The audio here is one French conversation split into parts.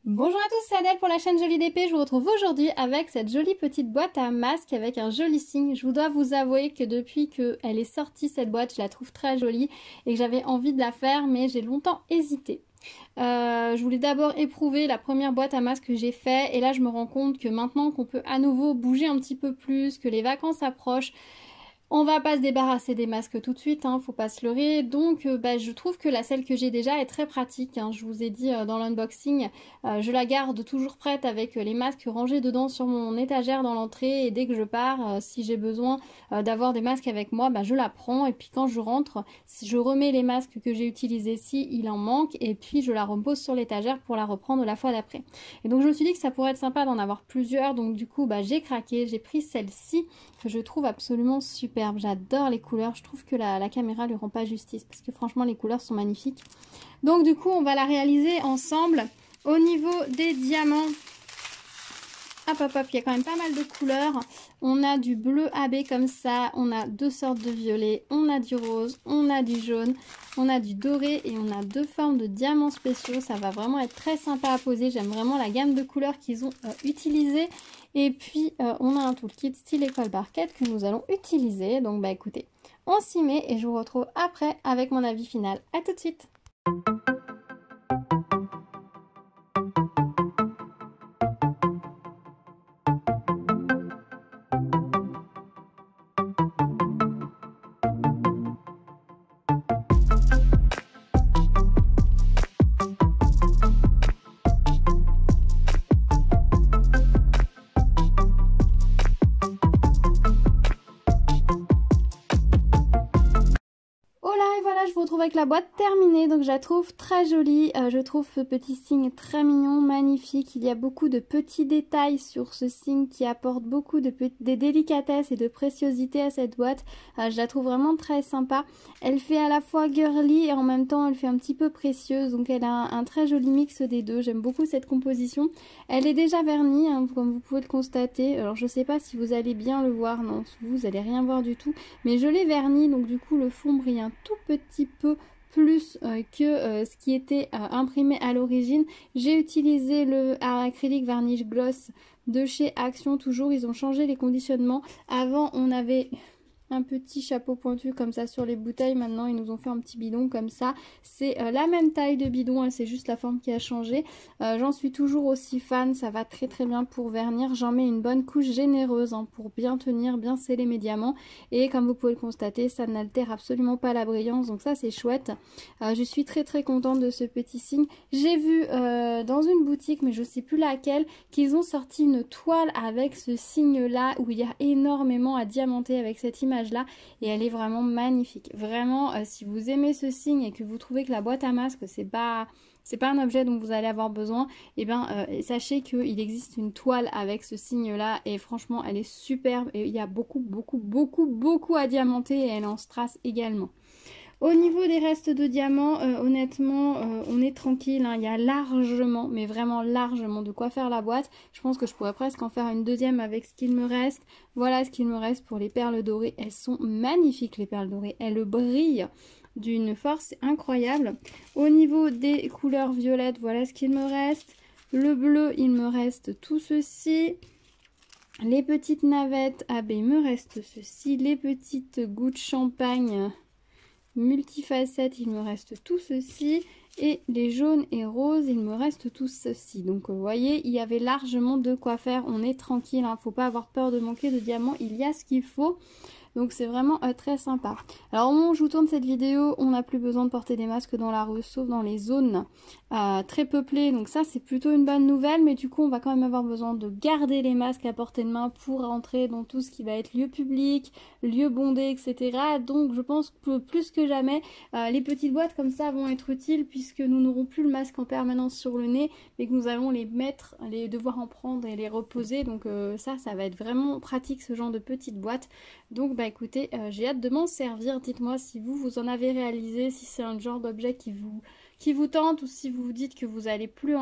Bonjour à tous, c'est Adèle pour la chaîne Jolie DP. Je vous retrouve aujourd'hui avec cette jolie petite boîte à masques avec un joli signe. Je dois vous avouer que depuis qu'elle est sortie cette boîte, je la trouve très jolie et que j'avais envie de la faire, mais j'ai longtemps hésité. Je voulais d'abord éprouver la première boîte à masques que j'ai fait et là je me rends compte que maintenant qu'on peut à nouveau bouger un petit peu plus, que les vacances approchent, on va pas se débarrasser des masques tout de suite, hein, faut pas se leurrer. Donc je trouve que celle que j'ai déjà est très pratique, hein. Je vous ai dit dans l'unboxing, je la garde toujours prête avec les masques rangés dedans sur mon étagère dans l'entrée. Et dès que je pars, si j'ai besoin d'avoir des masques avec moi, je la prends. Et puis quand je rentre, je remets les masques que j'ai utilisés si il en manque. Et puis je la repose sur l'étagère pour la reprendre la fois d'après. Et donc je me suis dit que ça pourrait être sympa d'en avoir plusieurs. Donc du coup j'ai craqué, j'ai pris celle-ci que je trouve absolument super. J'adore les couleurs, je trouve que la caméra lui rend pas justice parce que franchement les couleurs sont magnifiques. Donc du coup on va la réaliser ensemble. Au niveau des diamants, hop, il y a quand même pas mal de couleurs. On a du bleu AB comme ça, on a deux sortes de violet, on a du rose, on a du jaune, on a du doré et on a deux formes de diamants spéciaux. Ça va vraiment être très sympa à poser, j'aime vraiment la gamme de couleurs qu'ils ont utilisée. Et puis on a un toolkit style école barquette que nous allons utiliser. Donc écoutez, on s'y met et je vous retrouve après avec mon avis final. A tout de suite. Je vous retrouve avec la boîte terminée, donc je la trouve très jolie, je trouve ce petit signe très mignon, magnifique. Il y a beaucoup de petits détails sur ce signe qui apporte beaucoup de délicatesse et de préciosité à cette boîte. Je la trouve vraiment très sympa. Elle fait à la fois girly et en même temps elle fait un petit peu précieuse, donc elle a un très joli mix des deux. J'aime beaucoup cette composition. Elle est déjà vernie, hein, comme vous pouvez le constater. Alors je sais pas si vous allez bien le voir, non, vous allez rien voir du tout, mais je l'ai vernie, donc du coup le fond brille un tout petit peu plus que ce qui était imprimé à l'origine. J'ai utilisé le acrylique varnish gloss de chez Action toujours. Ils ont changé les conditionnements. Avant on avait un petit chapeau pointu comme ça sur les bouteilles. Maintenant ils nous ont fait un petit bidon comme ça. C'est la même taille de bidon, c'est juste la forme qui a changé. J'en suis toujours aussi fan, ça va très très bien pour vernir. J'en mets une bonne couche généreuse pour bien tenir, bien sceller mes diamants. Et comme vous pouvez le constater, ça n'altère absolument pas la brillance, donc ça c'est chouette. Je suis très très contente de ce petit signe. J'ai vu dans une boutique, mais je sais plus laquelle, qu'ils ont sorti une toile avec ce signe là où il y a énormément à diamanter avec cette image là, et elle est vraiment magnifique. Vraiment, si vous aimez ce signe et que vous trouvez que la boîte à masque c'est pas un objet dont vous allez avoir besoin, et sachez qu'il existe une toile avec ce signe là et franchement elle est superbe et il y a beaucoup à diamanter et elle en strass également. Au niveau des restes de diamants, honnêtement, on est tranquille, hein. Il y a largement, mais vraiment largement de quoi faire la boîte. Je pense que je pourrais presque en faire une deuxième avec ce qu'il me reste. Voilà ce qu'il me reste pour les perles dorées. Elles sont magnifiques les perles dorées. Elles brillent d'une force incroyable. Au niveau des couleurs violettes, voilà ce qu'il me reste. Le bleu, il me reste tout ceci. Les petites navettes, il me reste ceci. Les petites gouttes champagne multifacettes, il me reste tout ceci, et les jaunes et roses, il me reste tout ceci. Donc vous voyez, il y avait largement de quoi faire. On est tranquille, hein, faut pas avoir peur de manquer de diamants, il y a ce qu'il faut. Donc c'est vraiment très sympa. Alors au moment où je vous tourne cette vidéo, on n'a plus besoin de porter des masques dans la rue, sauf dans les zones très peuplées. Donc ça c'est plutôt une bonne nouvelle, mais du coup on va quand même avoir besoin de garder les masques à portée de main pour rentrer dans tout ce qui va être lieu public, lieu bondé, etc. Donc je pense que plus que jamais, les petites boîtes comme ça vont être utiles puisque nous n'aurons plus le masque en permanence sur le nez, mais que nous allons les mettre, devoir en prendre et les reposer. Donc ça va être vraiment pratique ce genre de petites boîtes. Donc écoutez, j'ai hâte de m'en servir. Dites-moi si vous en avez réalisé, si c'est un genre d'objet qui vous tente, ou si vous vous dites que vous n'allez plus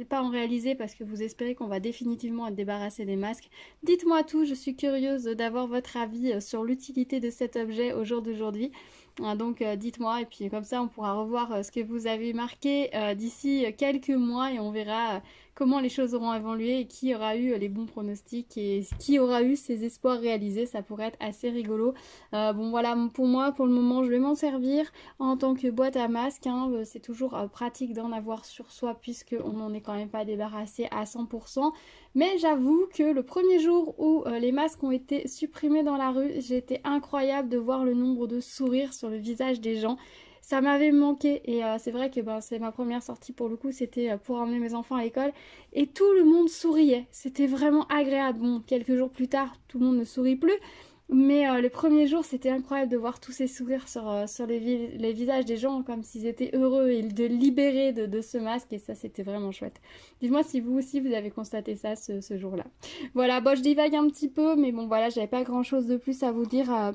pas en réaliser parce que vous espérez qu'on va définitivement être débarrassé des masques. Dites-moi tout, je suis curieuse d'avoir votre avis sur l'utilité de cet objet au jour d'aujourd'hui. Donc dites-moi et puis comme ça on pourra revoir ce que vous avez marqué d'ici quelques mois et on verra comment les choses auront évolué et qui aura eu les bons pronostics et qui aura eu ses espoirs réalisés. Ça pourrait être assez rigolo. Bon voilà, pour moi pour le moment je vais m'en servir en tant que boîte à masque. Hein. C'est toujours pratique d'en avoir sur soi puisqu'on n'en est quand même pas débarrassé à 100%. Mais j'avoue que le premier jour où les masques ont été supprimés dans la rue, j'ai été incroyable de voir le nombre de sourires sur le visage des gens. Ça m'avait manqué et c'est vrai que c'est ma première sortie pour le coup, c'était pour emmener mes enfants à l'école et tout le monde souriait. C'était vraiment agréable. Bon, quelques jours plus tard, tout le monde ne sourit plus. Mais les premiers jours, c'était incroyable de voir tous ces sourires sur les visages des gens, comme s'ils étaient heureux et de libérer de ce masque. Et ça, c'était vraiment chouette. Dites-moi si vous aussi, vous avez constaté ça ce jour-là. Voilà, bon, je divague un petit peu, mais bon, voilà, j'avais pas grand-chose de plus à vous dire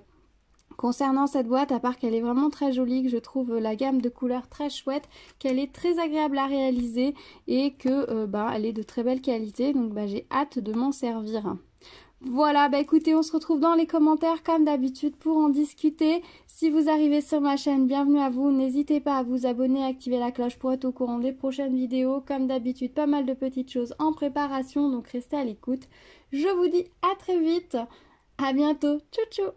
concernant cette boîte, à part qu'elle est vraiment très jolie, que je trouve la gamme de couleurs très chouette, qu'elle est très agréable à réaliser et que elle est de très belle qualité. Donc j'ai hâte de m'en servir. Voilà, écoutez, on se retrouve dans les commentaires comme d'habitude pour en discuter. Si vous arrivez sur ma chaîne, bienvenue à vous. N'hésitez pas à vous abonner, à activer la cloche pour être au courant des prochaines vidéos. Comme d'habitude, pas mal de petites choses en préparation, donc restez à l'écoute. Je vous dis à très vite. À bientôt. Tchou tchou.